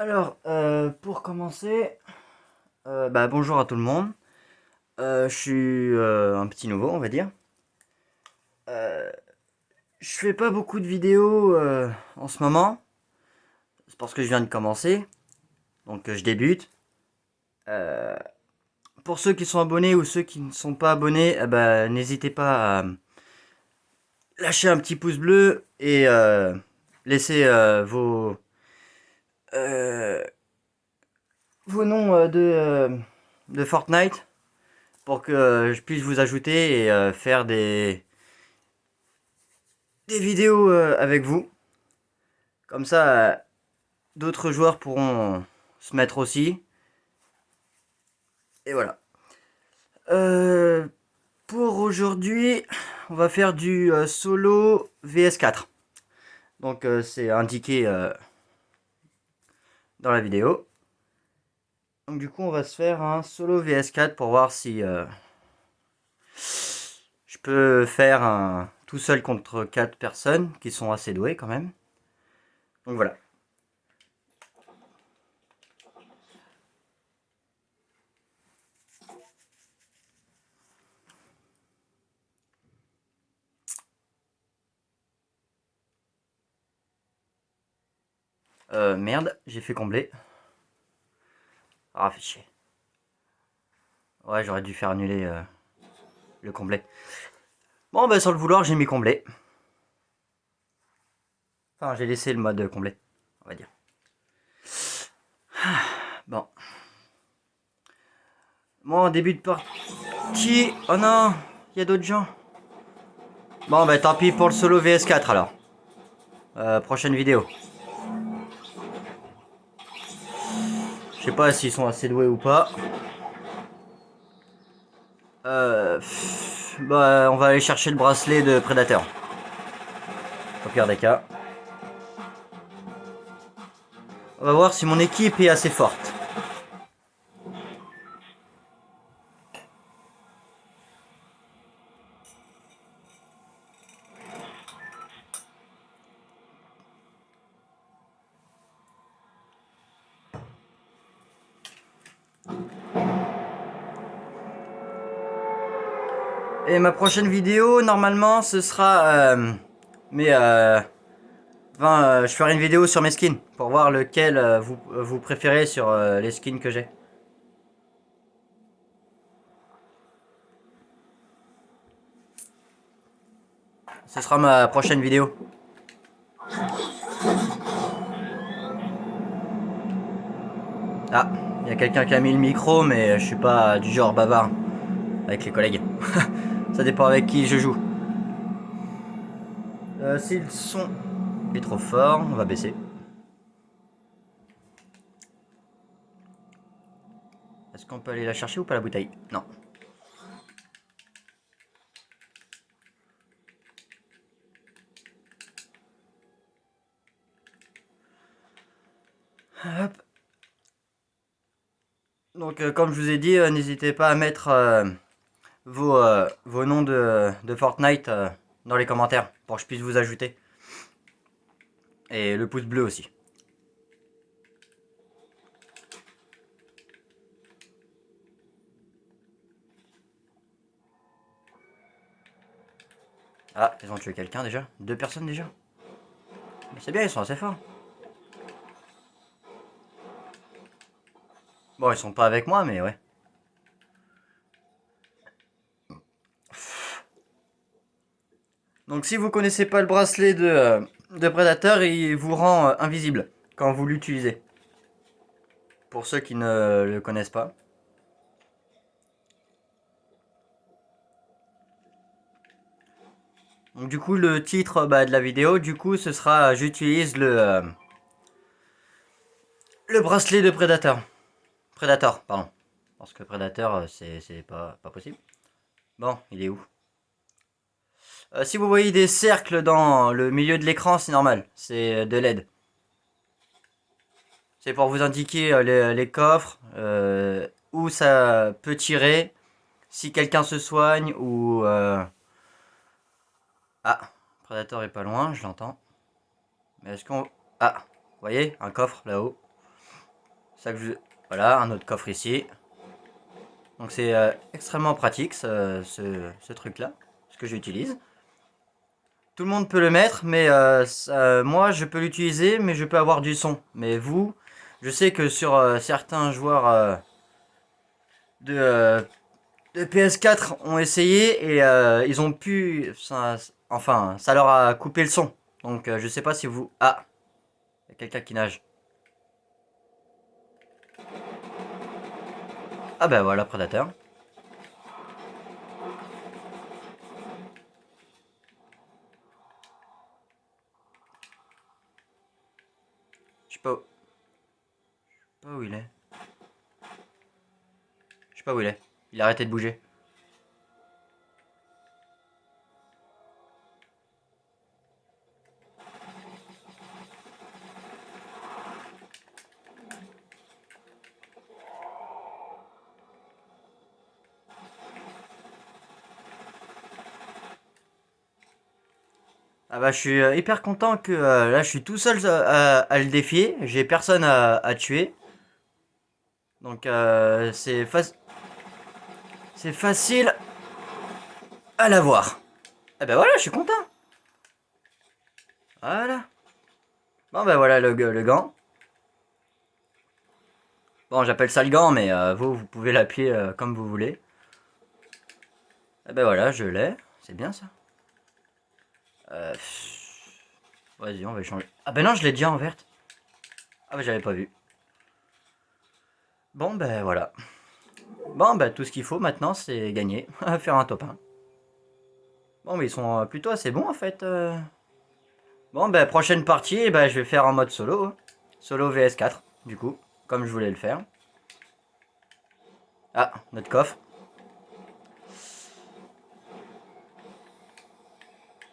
Alors, pour commencer, bonjour à tout le monde. Je suis un petit nouveau, on va dire. Euh, je fais pas beaucoup de vidéos en ce moment. C'est parce que je viens de commencer, donc je débute. Euh, pour ceux qui sont abonnés ou ceux qui ne sont pas abonnés, n'hésitez pas à lâcher un petit pouce bleu et laisser euh, vos noms de Fortnite pour que je puisse vous ajouter et faire des vidéos avec vous. Comme ça, d'autres joueurs pourront se mettre aussi. Et voilà. Euh, pour aujourd'hui, on va faire du solo VS4. Donc c'est indiqué dans la vidéo. Donc du coup, on va se faire un solo VS4 pour voir si je peux faire un tout seul contre 4 personnes qui sont assez douées quand même. Donc voilà. Merde, j'ai fait combler. Ah, fait chier. Ouais, j'aurais dû faire annuler le combler. Bon, bah, sans le vouloir, j'ai mis combler. Enfin, j'ai laissé le mode complet, on va dire. Bon. Bon, en début de partie. Oh non, il y a d'autres gens. Bon, bah tant pis pour le solo VS4 alors. Prochaine vidéo. Je sais pas s'ils sont assez doués ou pas. On va aller chercher le bracelet de prédateur. Au pire des cas. On va voir si mon équipe est assez forte. Et ma prochaine vidéo, normalement, ce sera... je ferai une vidéo sur mes skins pour voir lequel vous préférez sur les skins que j'ai. Ce sera ma prochaine vidéo. Ah, il y a quelqu'un qui a mis le micro, mais je suis pas du genre bavard avec les collègues. Ça dépend avec qui je joue. Si le son est trop fort, on va baisser. Est-ce qu'on peut aller la chercher ou pas la bouteille? Non. Hop. Donc comme je vous ai dit, n'hésitez pas à mettre vos noms de Fortnite dans les commentaires pour que je puisse vous ajouter. Et le pouce bleu aussi. Ah, ils ont tué quelqu'un déjà? Deux personnes déjà? Mais c'est bien, ils sont assez forts. Bon, ils sont pas avec moi, mais ouais. Donc si vous connaissez pas le bracelet de Predator, il vous rend invisible quand vous l'utilisez. Pour ceux qui ne le connaissent pas. Donc du coup le titre de la vidéo, du coup ce sera j'utilise le bracelet de Predator. Predator, pardon. Parce que Predator c'est pas possible. Bon, il est où? Si vous voyez des cercles dans le milieu de l'écran, c'est normal. C'est de l'aide. C'est pour vous indiquer les coffres, où ça peut tirer, si quelqu'un se soigne ou... Ah, Predator est pas loin, je l'entends. Mais est-ce qu'on... Ah, vous voyez, un coffre là-haut. Ça que je... Voilà, un autre coffre ici. Donc c'est extrêmement pratique ce truc-là, ce que j'utilise. Tout le monde peut le mettre, mais moi je peux l'utiliser, mais je peux avoir du son. Mais vous, je sais que sur certains joueurs de, euh, de PS4 ont essayé et ils ont pu... enfin, ça leur a coupé le son. Donc je sais pas si vous... Ah, il y a quelqu'un qui nage. Ah ben voilà, prédateur. Je sais pas où il est. Je sais pas où il est. Il a arrêté de bouger. Ah bah je suis hyper content que là je suis tout seul à le défier. J'ai personne à tuer. Donc c'est facile à l'avoir. Ah bah voilà, je suis content. Voilà. Bon bah voilà le gant. Bon j'appelle ça le gant mais vous pouvez l'appuyer comme vous voulez. Ah bah voilà, je l'ai. C'est bien ça. Euh, Vas-y, on va échanger. Ah bah non, je l'ai déjà en verte. Ah bah j'avais pas vu. Bon bah voilà. Bon bah tout ce qu'il faut maintenant c'est gagner. Faire un top 1. Bon mais ils sont plutôt assez bons en fait. Bon bah prochaine partie, bah, je vais faire en mode solo. Hein. Solo VS4 du coup, comme je voulais le faire. Ah, notre coffre.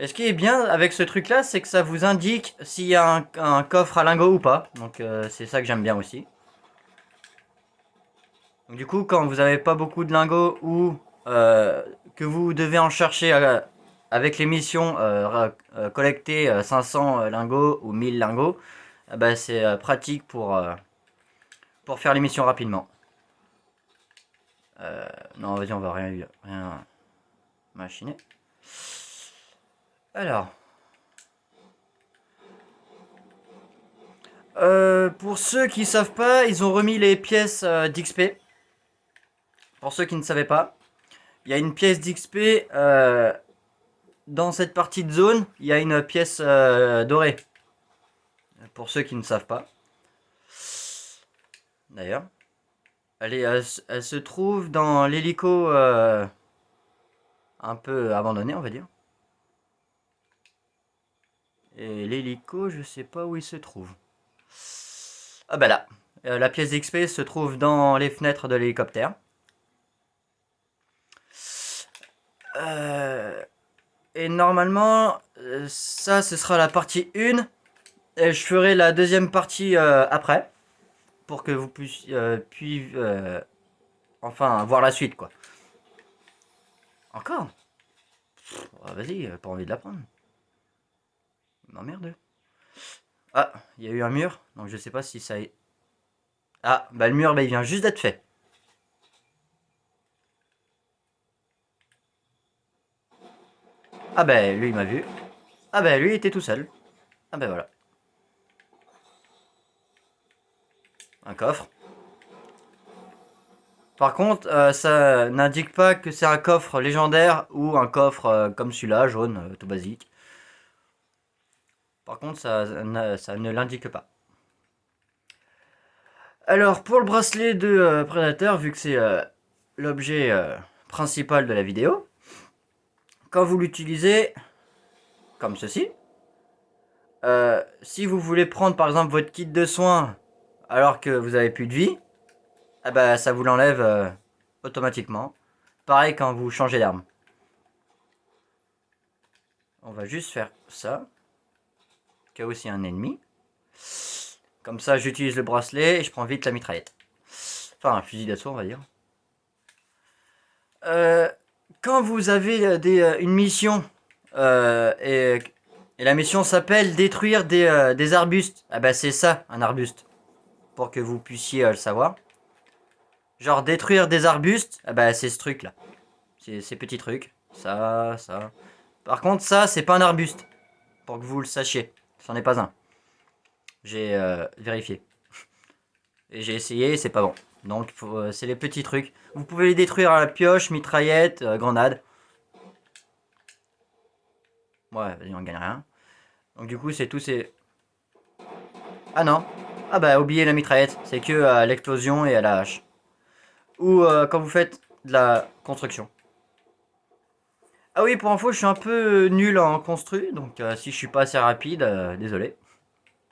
Et ce qui est bien avec ce truc là, c'est que ça vous indique s'il y a un coffre à lingots ou pas. Donc c'est ça que j'aime bien aussi. Donc du coup, quand vous n'avez pas beaucoup de lingots ou que vous devez en chercher avec les missions, collecter 500 lingots ou 1000 lingots, bah, c'est pratique pour faire les missions rapidement. Non, vas-y, on va rien machiner. Alors, pour ceux qui savent pas, ils ont remis les pièces d'XP. Pour ceux qui ne savaient pas, il y a une pièce d'XP dans cette partie de zone. Il y a une pièce dorée. Pour ceux qui ne savent pas. D'ailleurs, elle se trouve dans l'hélico un peu abandonné, on va dire. Et l'hélico, je sais pas où il se trouve. Ah bah là, la pièce d'XP se trouve dans les fenêtres de l'hélicoptère. Et normalement, ça, ce sera la partie 1. Et je ferai la deuxième partie après. Pour que vous puissiez enfin voir la suite, quoi. Encore. Oh, vas-y, pas envie de la prendre. Non, merde. Ah, il y a eu un mur. Donc je sais pas si ça est... Ah, bah le mur, bah, il vient juste d'être fait. Ah bah lui, il m'a vu. Ah bah lui, il était tout seul. Ah bah voilà. Un coffre. Par contre, ça n'indique pas que c'est un coffre légendaire ou un coffre comme celui-là, jaune, tout basique. Par contre, ça ne l'indique pas. Alors, pour le bracelet de Predator, vu que c'est l'objet principal de la vidéo, quand vous l'utilisez, comme ceci, si vous voulez prendre par exemple votre kit de soins alors que vous avez plus de vie, ah bah, ça vous l'enlève automatiquement. Pareil quand vous changez d'arme. On va juste faire ça. Au cas où s'il y a un ennemi. Comme ça, j'utilise le bracelet et je prends vite la mitraillette. Enfin, un fusil d'assaut, on va dire. Quand vous avez une mission et la mission s'appelle détruire des arbustes, ah bah c'est ça, un arbuste. pour que vous puissiez le savoir. Genre détruire des arbustes, ah bah c'est ce truc là. C'est ces petits trucs. Ça, ça. Par contre, ça, c'est pas un arbuste. Pour que vous le sachiez. C'en est pas un. J'ai vérifié. Et j'ai essayé, c'est pas bon. Donc, c'est les petits trucs. Vous pouvez les détruire à la pioche, mitraillette, grenade. Ouais, vas-y, on gagne rien. Donc, du coup, c'est tous ces. Ah non. Ah bah, oubliez la mitraillette. C'est que à l'explosion et à la hache. Ou quand vous faites de la construction. Ah oui, pour info, je suis un peu nul en construit. Donc, si je suis pas assez rapide, désolé.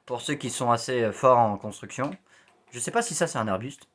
Pour ceux qui sont assez forts en construction. Je sais pas si ça, c'est un arbuste.